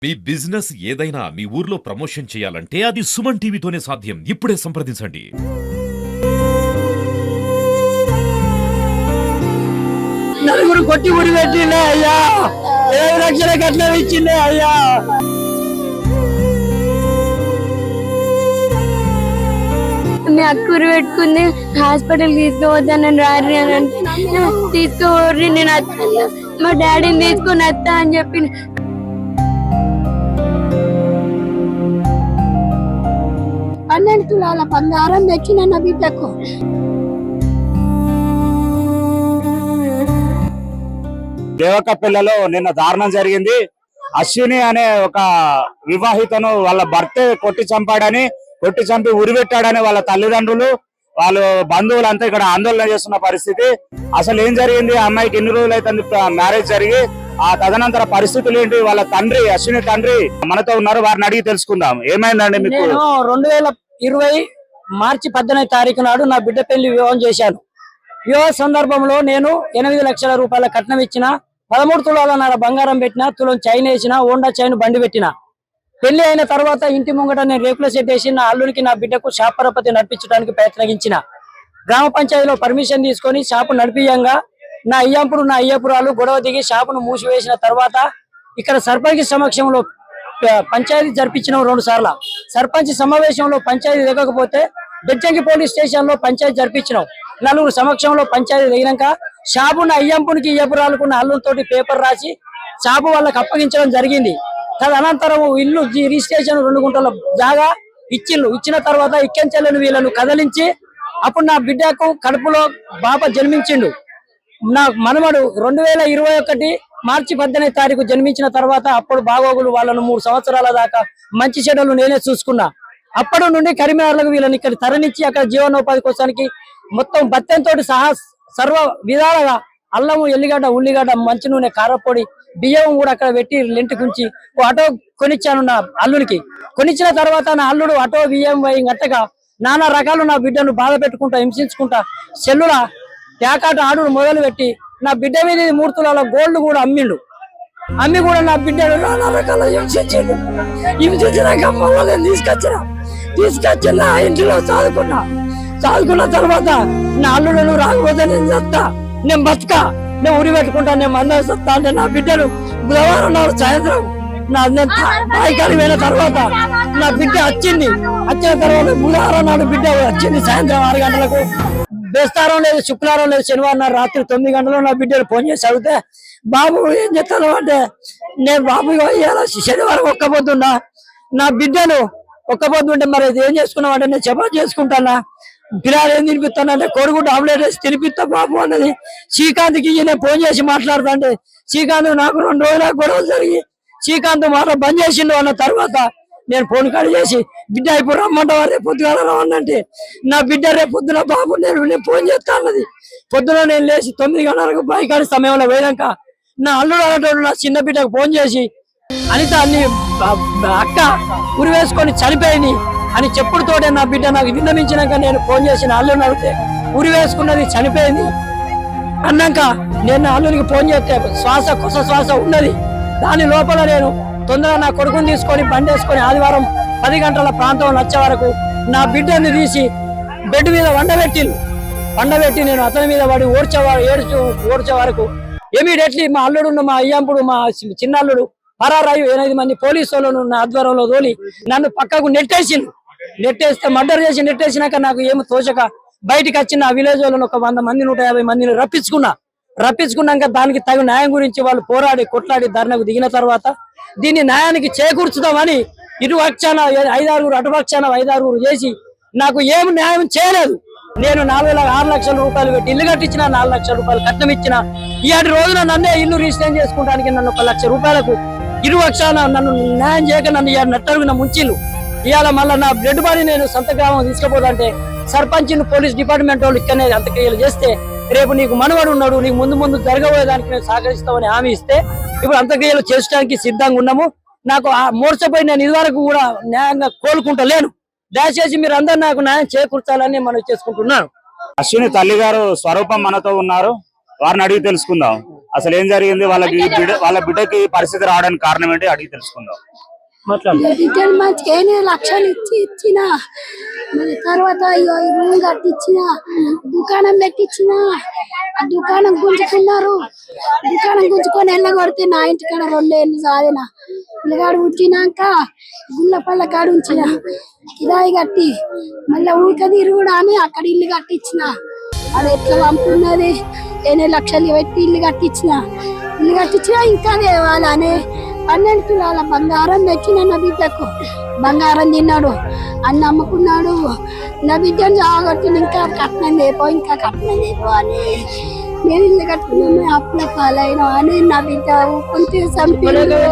మీ business ఏదైనా మీ ఊర్లో promotion చేయాలంటే అది సుమన్ టీవీతోనే సాధ్యం. ఇప్పుడే సంప్రదించండి. నలుగురు కొట్టి ఊరి పెట్టిండే అయ్యా, 7 లక్షల కట్నం ఇచ్చిండే అయ్యా. అక్కురు పెట్టుకుంది, హాస్పిటల్ తీసుకుపోతాను రారి అని అంటే తీసుకోర్రి, నేను వస్తా, మా డాడీని తీసుకొని వస్తా అని చెప్పి 12 తులాల బంగారం తెచ్చిన నా బిడ్డకు. దేవకపల్లిలో నిన్న దారుణం జరిగింది. అశ్విని అనే ఒక వివాహితను వాళ్ళ భర్త కొట్టి చంపి ఉరిపెట్టాడని వాళ్ళ తల్లిదండ్రులు, వాళ్ళు బంధువులంతా ఇక్కడ ఆందోళన చేస్తున్న పరిస్థితి. అసలు ఏం జరిగింది, అమ్మాయికి ఎన్ని రోజులు అయితే మ్యారేజ్ జరిగి ఆ తదనంతర పరిస్థితులు ఏంటి, వాళ్ళ తండ్రి అశ్విని తండ్రి మనతో ఉన్నారు, వారిని అడిగి తెలుసుకుందాం. ఏమైందండి మీకు? 2020 మార్చి 18వ తారీఖు నాడు నా బిడ్డ పెళ్లి వివాహం చేశాను. వివాహ సందర్భంలో నేను 8 లక్షల రూపాయల కట్నం ఇచ్చిన, 13 తులాల బంగారం పెట్టిన, తులం చైన్ వేసిన, హోండా చైన్ బండి పెట్టిన. పెళ్లి అయిన తర్వాత ఇంటి ముంగట నేను రేకుల సెట్ వేసి నా అల్లునికి నా బిడ్డకు షాప్ పరపతి నడిపించడానికి ప్రయత్నించిన. గ్రామ పంచాయతీలో పర్మిషన్ తీసుకొని షాపు నడిపియంగా నా అయ్యపురాలు గొడవ దిగి షాపును మూసివేసిన తర్వాత ఇక్కడ సర్పంచ్ సమక్షంలో పంచాయతీ జరిపించిన 2 సార్లు. సర్పంచ్ సమావేశంలో పంచాయతీ దిగకపోతే బెజ్జంగి పోలీస్ స్టేషన్ లో పంచాయతీ జరిపించినాం. 4 సమక్షంలో పంచాయతీ దిగినాక షాపు నా అయ్యపురాలకు నా అల్లుతోటి పేపర్ రాసి షాపు వాళ్ళకి అప్పగించడం జరిగింది. తదనంతరం ఇల్లు రిజిస్ట్రేషన్ 2 గుంటల జాగా ఇచ్చిన తర్వాత ఇక్కెంచెల్లని వీళ్ళను కదిలించి అప్పుడు నా బిడ్డకు కడుపులో బాబ జన్మించిండు. నా మనమడు 2021 మార్చి 18వ తారీఖు జన్మించిన తర్వాత అప్పుడు బాగోగులు వాళ్ళను 3 సంవత్సరాల దాకా మంచి చెడ్డలు నేనే చూసుకున్నా. అప్పటి నుండి కరీంనగర్లకు వీళ్ళని ఇక్కడ తరలించి అక్కడ జీవనోపాధి కోసానికి మొత్తం బత్తెంతో సహా సర్వ విధాలుగా అల్లము, ఎల్లిగడ్డ, ఉల్లిగడ్డ, మంచి నూనె, కారపొడి, బియ్యం కూడా అక్కడ పెట్టి లెంటుకుంచి ఆటో కొనిచ్చాను నా అల్లునికి. కొనిచ్చిన తర్వాత నా అల్లుడు ఆటో బియ్యం గట్టగా నానా రకాలు నా బిడ్డను బాధ పెట్టుకుంటా, హింసించుకుంటా, సెల్లుల ప్యాకాట ఆడు మొదలు పెట్టి నా బిడ్డ మీద 3 తులాల గోల్డ్ కూడా అమ్మిండు. అమ్మి కూడా నా బిడ్డను నానా రకాల హింసించినాక నేను తీసుకొచ్చిన నా ఇంటిలో చదువుకున్న తర్వాత నా అల్లుడు రాకపోతే నేను చస్తా, నేను బతుకా, నేను ఉరి పెట్టుకుంటా, నేను మంద సత్తా అంటే నా బిడ్డను బుధవారం నాడు సాయంత్రం నా బాయికాడికి పోయిన తర్వాత నా బిడ్డ వచ్చిన తర్వాత బుధవారం నాడు బిడ్డ వచ్చింది. సాయంత్రం 6 గంటలకు, బేస్తారం లేదు, శుక్రవారం లేదు, శనివారం నాడు రాత్రి 9 గంటలకు నా బిడ్డను ఫోన్ చేసి అడిగితే, బాబు ఏం చెప్తాను అంటే, నేను బాబు శనివారం ఒక్క పొద్దున్నా నా బిడ్డను ఒక్క పొద్దుంటే మరి ఏం చేసుకున్నావు అంటే, నేను చపాతి చేసుకుంటానా, పిల్లలు ఏం తినిపిస్తానంటే కోడిగుడ్డు ఆమ్లెట్ వేసి తినిపిస్తా బాబు అన్నది. శ్రీకాంత్కి నేను ఫోన్ చేసి మాట్లాడుతా అంటే శ్రీకాంత్ నాకు 2 రోజుల గొడవలు జరిగి శ్రీకాంత్ మాట బంద్ చేసిండు అన్న తర్వాత నేను ఫోన్ కాల్ చేసి, బిడ్డ ఇప్పుడు రమ్మంటావా, రేపు పొద్దుగాల రమ్మంటే నా బిడ్డ రేపు పొద్దున బాబు నేను ఫోన్ చేస్తా అన్నది. పొద్దున నేను లేచి 9 గంటలకు బాయికాడి సమయంలో పోయినాక నా అల్లుడు అనేటోడు నా చిన్న బిడ్డకు ఫోన్ చేసి, అనిత అన్ని అక్క ఉరి వేసుకొని చనిపోయింది అని చెప్పుడుతోటే నా బిడ్డ నాకు విన్నమించినాక నేను ఫోన్ చేసిన అల్లుని అడిగితే ఉరి వేసుకున్నది చనిపోయింది అన్నాక నేను అల్లునికి ఫోన్ చేస్తే కొస శ్వాస ఉన్నది. దాని లోపల నేను తొందరగా నా కొడుకుని తీసుకొని బండి వేసుకొని ఆదివారం 10 గంటల ప్రాంతంలో వచ్చే వరకు నా బిడ్డని తీసి బెడ్ మీద వండబెట్టి నేను అతని మీద పడి ఓడ్చే వరకు ఇమీడియట్లీ మా అల్లుడు మా అయ్యంపుడు మా చిన్న అల్లుడు పరారాయు 8 మంది పోలీసు వాళ్ళను నా ఆధ్వర్యంలో తోలి నన్ను పక్కకు నెట్టేస్తే మర్డర్ చేసి నెట్టేసినాక నాకు ఏమో తోచక బయటికి వచ్చిన ఆ విలేజ్ వాళ్ళను ఒక 100 మంది 150 మందిని రప్పించుకున్నాక దానికి తగు న్యాయం గురించి వాళ్ళు పోరాడి కొట్లాడి ధర్నకు దిగిన తర్వాత దీన్ని న్యాయానికి చేకూర్చుదామని ఇటు పక్షాన 5-6 అటు పక్షాన 5-6 చేసి నాకు ఏమి న్యాయం చేయలేదు. నేను 6 లక్షల రూపాయలు పెట్టి ఇల్లు కట్టించిన, 4 లక్షల రూపాయలు కట్నం ఇచ్చిన. ఈనాటి రోజున నన్నే ఇల్లు రిజిస్టర్ చేసుకోవడానికి నన్ను 1 లక్ష రూపాయలకు ఇరు పక్షాన నన్ను న్యాయం చేయక నన్ను నట్టరుగున ముంచిల్లు. ఇవాళ మళ్ళీ నా బ్లడ్ బాడీ నేను సొంత గ్రామం తీసుకుపోదంటే సర్పంచ్ పోలీస్ డిపార్ట్మెంట్ వాళ్ళు ఇక్కడనే అంత్యక్రియలు చేస్తే, రేపు నీకు మనవడు ఉన్నాడు, నీకు ముందు జరగబోయేదానికి మేము సహకరిస్తామని హామీ ఇస్తే ఇప్పుడు అంత్యక్రియలు చేయడానికి సిద్ధంగా ఉన్నాము. నాకు ఆ మోర్చపోయి నేను ఇదివరకు కూడా న్యాయంగా కోలుకుంటలేను. దయచేసి మీరు అందరు నాకు న్యాయం చేకూర్చాలని మనం చేసుకుంటున్నాను. అశ్విని తల్లి గారు స్వరూపం మనతో ఉన్నారు, వారిని అడిగి తెలుసుకుందాం. అసలు ఏం జరిగింది, వాళ్ళ బిడ్డకి ఈ పరిస్థితి రావడానికి కారణం ఏంటి అడిగి తెలుసుకుందాం. రిటర్న్ మంత్కి 8 లక్షలు ఇచ్చిన మళ్ళీ తర్వాత రూమ్ కట్టించిన, దుకాణం పెట్టించిన. ఆ దుకాణం గుంజుకున్నారు. దుకాణం గుంజుకొని వెళ్ళగొడితే నా ఇంటికాడ 2 ఏళ్ళు సాధిన పిల్లగాడు పుట్టినాక గుళ్ళపల్ల కాడు ఉంచిన కిరాయి కట్టి మళ్ళీ ఊరిక తిరుగుడా అని అక్కడ ఇల్లు కట్టించిన. అది ఎట్లా పంపున్నది 8 లక్షలు పెట్టి ఇల్లు కట్టించిన ఇంకా దేవాలని 12 తులాల బంగారం తెచ్చిన నా బిడ్డకు. బంగారం తిన్నాడు, అన్న అమ్ముకున్నాడు. నా బిడ్డను జాగొట్టి ఇంకా కట్నం లేపో అని నేను ఇల్లు కట్టుకున్నాను. అప్పుల పాలైనా అని నా బిడ్డ కొంచెం ఫోన్ చేసి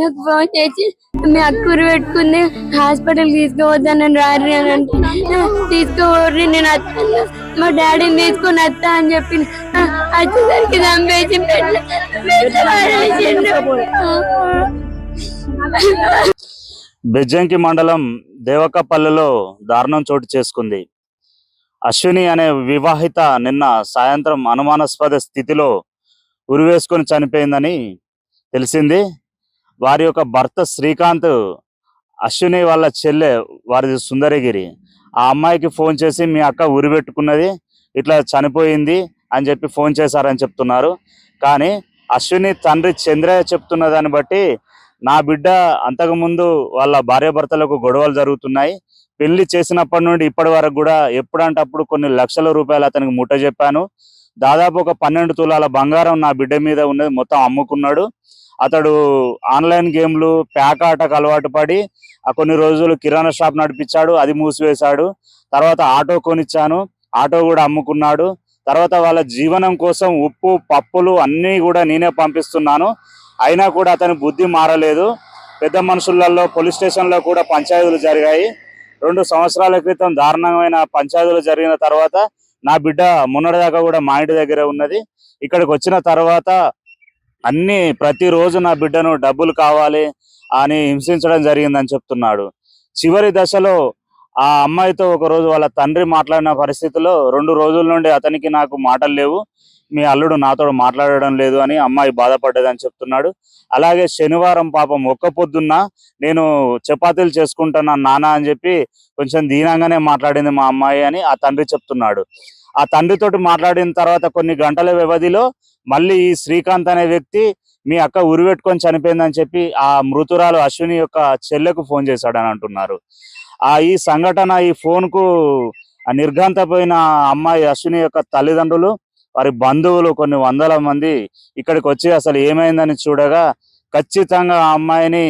నాకు ఫోన్ చేసి మీ అక్కూరు పెట్టుకుంది హాస్పిటల్ తీసుకోవద్దని రారి అని అంటే తీసుకోర్రి నేను వస్తాను, మా డాడీని తీసుకొని వస్తా అని చెప్పి వచ్చేసరికి చంపేసి బెజ్జంకి మండలం దేవకపల్లిలో దారుణం చోటు చేసుకుంది. అశ్విని అనే వివాహిత నిన్న సాయంత్రం అనుమానాస్పద స్థితిలో ఉరివేసుకొని చనిపోయిందని తెలిసింది. వారి యొక్క భర్త శ్రీకాంత్, అశ్విని వాళ్ళ చెల్లె వారిది సుందరగిరి. ఆ అమ్మాయికి ఫోన్ చేసి మీ అక్క ఉరి పెట్టుకున్నది, ఇట్లా చనిపోయింది అని చెప్పి ఫోన్ చేశారని చెప్తున్నారు. కానీ అశ్విని తండ్రి చంద్రయ్య చెప్తున్న దాన్ని బట్టి నా బిడ్డ అంతకుముందు వాళ్ళ భార్యాభర్తలకు గొడవలు జరుగుతున్నాయి, పెళ్లి చేసినప్పటి నుండి ఇప్పటి వరకు కూడా ఎప్పుడంటే అప్పుడు కొన్ని లక్షల రూపాయలు అతనికి ముట్ట చెప్పాను, దాదాపు ఒక 12 తులాల బంగారం నా బిడ్డ మీద ఉన్నది మొత్తం అమ్ముకున్నాడు. అతడు ఆన్లైన్ గేమ్లు ప్యాక్ ఆటకు అలవాటు పడి కొన్ని రోజులు కిరాణా షాప్ నడిపించాడు, అది మూసివేశాడు. తర్వాత ఆటో కొనిచ్చాను, ఆటో కూడా అమ్ముకున్నాడు. తర్వాత వాళ్ళ జీవనం కోసం ఉప్పు పప్పులు అన్నీ కూడా నేనే పంపిస్తున్నాను, అయినా కూడా అతని బుద్ధి మారలేదు. పెద్ద మనుషులలో పోలీస్ స్టేషన్లో కూడా పంచాయతీలు జరిగాయి. 2 సంవత్సరాల క్రితం దారుణమైన పంచాయతీలు జరిగిన తర్వాత నా బిడ్డ మొన్నటిదాకా కూడా మా ఇంటి దగ్గరే ఉన్నది. ఇక్కడికి వచ్చిన తర్వాత ప్రతిరోజు నా బిడ్డను డబ్బులు కావాలి అని హింసించడం జరిగిందని చెప్తున్నాడు. చివరి దశలో ఆ అమ్మాయితో ఒక రోజు వాళ్ళ తండ్రి మాట్లాడిన పరిస్థితిలో 2 రోజుల నుండి అతనికి నాకు మాటలు లేవు, మీ అల్లుడు నాతో మాట్లాడడం లేదు అని అమ్మాయి బాధపడ్డదని చెప్తున్నాడు. అలాగే శనివారం పాపం ఒక్క పొద్దున్న నేను చపాతీలు చేసుకుంటున్నాను నాన్న అని చెప్పి కొంచెం దీనంగానే మాట్లాడింది మా అమ్మాయి అని ఆ తండ్రి చెప్తున్నాడు. ఆ తండ్రితోటి మాట్లాడిన తర్వాత కొన్ని గంటల వ్యవధిలో మళ్ళీ ఈ శ్రీకాంత్ అనే వ్యక్తి మీ అక్క ఉరిపెట్టుకొని చనిపోయిందని చెప్పి ఆ మృతురాలు అశ్విని యొక్క చెల్లెకు ఫోన్ చేశాడని అంటున్నారు. ఈ సంఘటన, ఈ ఫోన్ కు నిర్ఘాంతపోయిన అమ్మాయి అశ్విని యొక్క తల్లిదండ్రులు, వారి బంధువులు కొన్ని వందల మంది ఇక్కడికి వచ్చి అసలు ఏమైందని చూడగా ఖచ్చితంగా ఆ అమ్మాయిని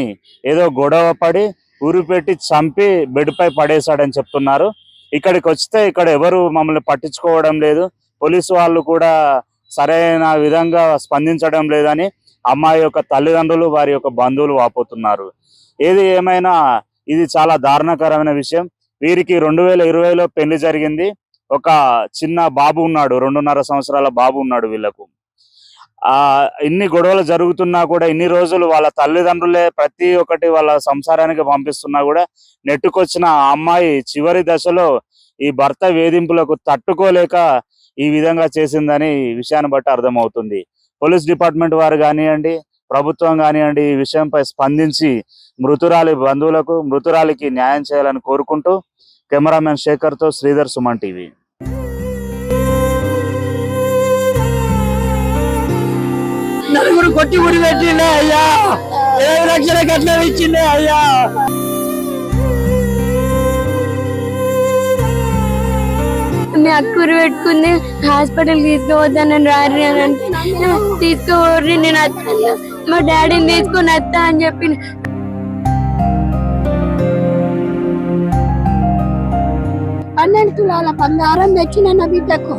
ఏదో గొడవ పడి ఉరిపెట్టి చంపి బెడ్ పై పడేశాడని చెప్తున్నారు. ఇక్కడికి వస్తే ఇక్కడ ఎవరు మమ్మల్ని పట్టించుకోవడం లేదు, పోలీసు వాళ్ళు కూడా సరైన విధంగా స్పందించడం లేదని అమ్మాయి యొక్క తల్లిదండ్రులు, వారి యొక్క బంధువులు వాపోతున్నారు. ఏది ఏమైనా ఇది చాలా దారుణకరమైన విషయం. వీరికి 2020లో పెళ్లి జరిగింది. ఒక చిన్న బాబు ఉన్నాడు, 2.5 సంవత్సరాల బాబు ఉన్నాడు వీళ్ళకు. ఇన్ని గొడవలు జరుగుతున్నా కూడా ఇన్ని రోజులు వాళ్ళ తల్లిదండ్రులే ప్రతి ఒక్కటి వాళ్ళ సంసారానికి పంపిస్తున్నా కూడా నెట్టుకొచ్చిన ఆ అమ్మాయి చివరి దశలో ఈ భర్త వేధింపులకు తట్టుకోలేక ఈ విధంగా చేసిందని విషయాన్ని బట్టి అర్థమవుతుంది. పోలీస్ డిపార్ట్మెంట్ వారు కానివ్వండి, ప్రభుత్వం కానివ్వండి, ఈ విషయంపై స్పందించి మృతురాలి బంధువులకు, మృతురాలికి న్యాయం చేయాలని కోరుకుంటూ కెమెరామెన్ శేఖర్తో శ్రీధర్, సుమన్ టీవీ. నలుగురు కొట్టి ఉరి పెట్టిండే అయ్యా, 7 లక్షల కట్నం ఇచ్చిండే అయ్యా. మీ అక్కూరు పెట్టుకుంది హాస్పిటల్ తీసుకోవద్దని రారి అని అంటే తీసుకోర్రి నేను వస్తాను, మా డాడీని తీసుకొని వస్తా అని చెప్పి 12 తులాల బంగారం తెచ్చిన నా బిడ్డకు.